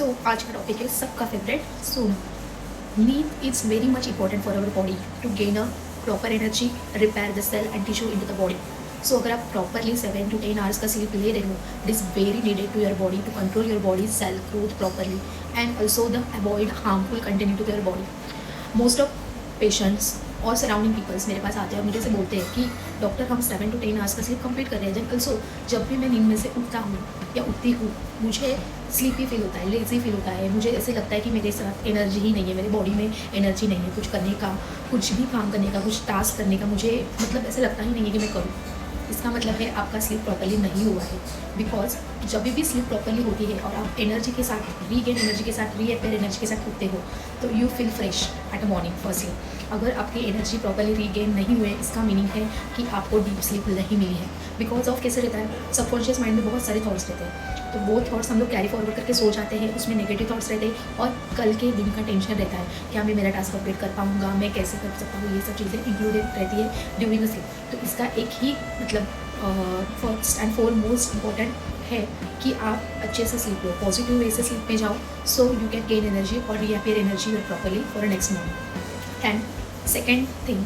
सो आज का टॉपिक है सबका फेवरेट सोना। नींद is very much important for our body to gain a proper energy, repair the cell and tissue in the body. So अगर आप प्रॉपरली 7 to 10 आवर्स का स्लीप ले रहे हो, it is very needed to your body to control your body cell growth properly and also the avoid harmful content to your body. Most of patients और surrounding peoples मेरे पास आते हैं और मुझे से बोलते हैं कि डॉक्टर हम 7 to 10 आवर्स का स्लीप कंप्लीट कर रहे हैं, देन ऑल्सो जब भी मैं नींद में से उठता हूँ या उठती हूँ मुझे स्लीपी फील होता है, लेज़ी फील होता है, मुझे ऐसे लगता है कि मेरे साथ एनर्जी ही नहीं है, मेरे बॉडी में एनर्जी नहीं है कुछ करने का, कुछ भी काम करने का, कुछ टास्क करने का, मुझे मतलब ऐसे लगता ही नहीं है कि मैं करूँ। इसका मतलब है आपका स्लीप प्रॉपर्ली नहीं हुआ है। बिकॉज जब भी स्लीप प्रॉपर्ली होती है और आप एनर्जी के साथ रीगेन एनर्जी के साथ रीअपेयर एनर्जी के साथ उठते हो तो you feel fresh eight morning firstly. अगर आपकी एनर्जी प्रॉपर्ली रीगेन नहीं हुए इसका मीनिंग है कि आपको डीप स्लीप नहीं मिली है। बिकॉज ऑफ कैसे रहता है, सबकॉन्शियस माइंड में बहुत सारे थॉट्स रहते हैं, तो वो थॉट्स हम लोग कैरी फॉरवर्ड करके सो जाते हैं, उसमें नेगेटिव थॉट्स रहते हैं और कल के दिन का टेंशन रहता है, क्या मैं मेरा टास्क कंप्लीट कर पाऊँगा, मैं कैसे कर सकता हूँ, ये सब चीज़ें इंक्लूडेड रहती है ड्यूरिंग द स्लीप। तो इसका एक ही मतलब फर्स्ट एंड फॉरमोस्ट इम्पॉर्टेंट है कि आप अच्छे से स्लीप लो, पॉजिटिव वे से स्लीप में जाओ, so you can gain energy और repair energy properly for next morning. And second thing,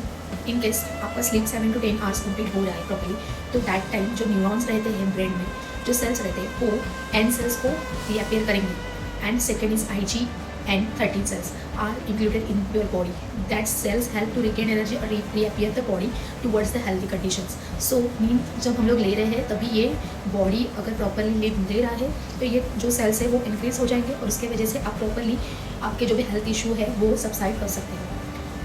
in case आपका स्लीप 7 to 10 आवर्स कंप्लीट हो रहा है प्रॉपरली, तो दैट टाइम जो न्यूरॉन्स रहते हैं ब्रेन में, जो सेल्स रहते हैं वो एन सेल्स को रीअपेयर करेंगे। And second is IG and 13 cells are included in your body. That cells help to regain energy or reappear the body towards the healthy conditions. So नींद जब हम लोग ले रहे हैं तभी ये बॉडी अगर प्रॉपरली नींद ले रहा है तो ये जो सेल्स है वो इंक्रीज हो जाएंगे और उसके वजह से आप प्रॉपरली आपके जो भी हेल्थ इशू है वो सबसाइड कर सकते हैं।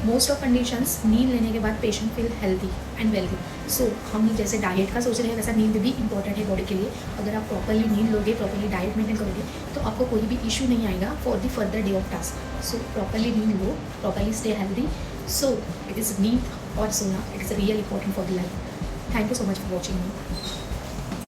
मोस्ट ऑफ कंडीशंस नींद लेने के बाद patient feel healthy and wealthy. So हम जैसे डाइट का सोच रहे हैं वैसा नींद भी इंपॉर्टेंट है बॉडी के लिए। अगर आप प्रॉपरली नींद लोगे, प्रॉपरली डाइट मेंटेन करोगे तो आपको कोई भी इशू नहीं आएगा for the further day of task. So properly नींद लो, properly stay healthy. So it is नींद और सोना, it is real important for the life. Thank you so much for watching me.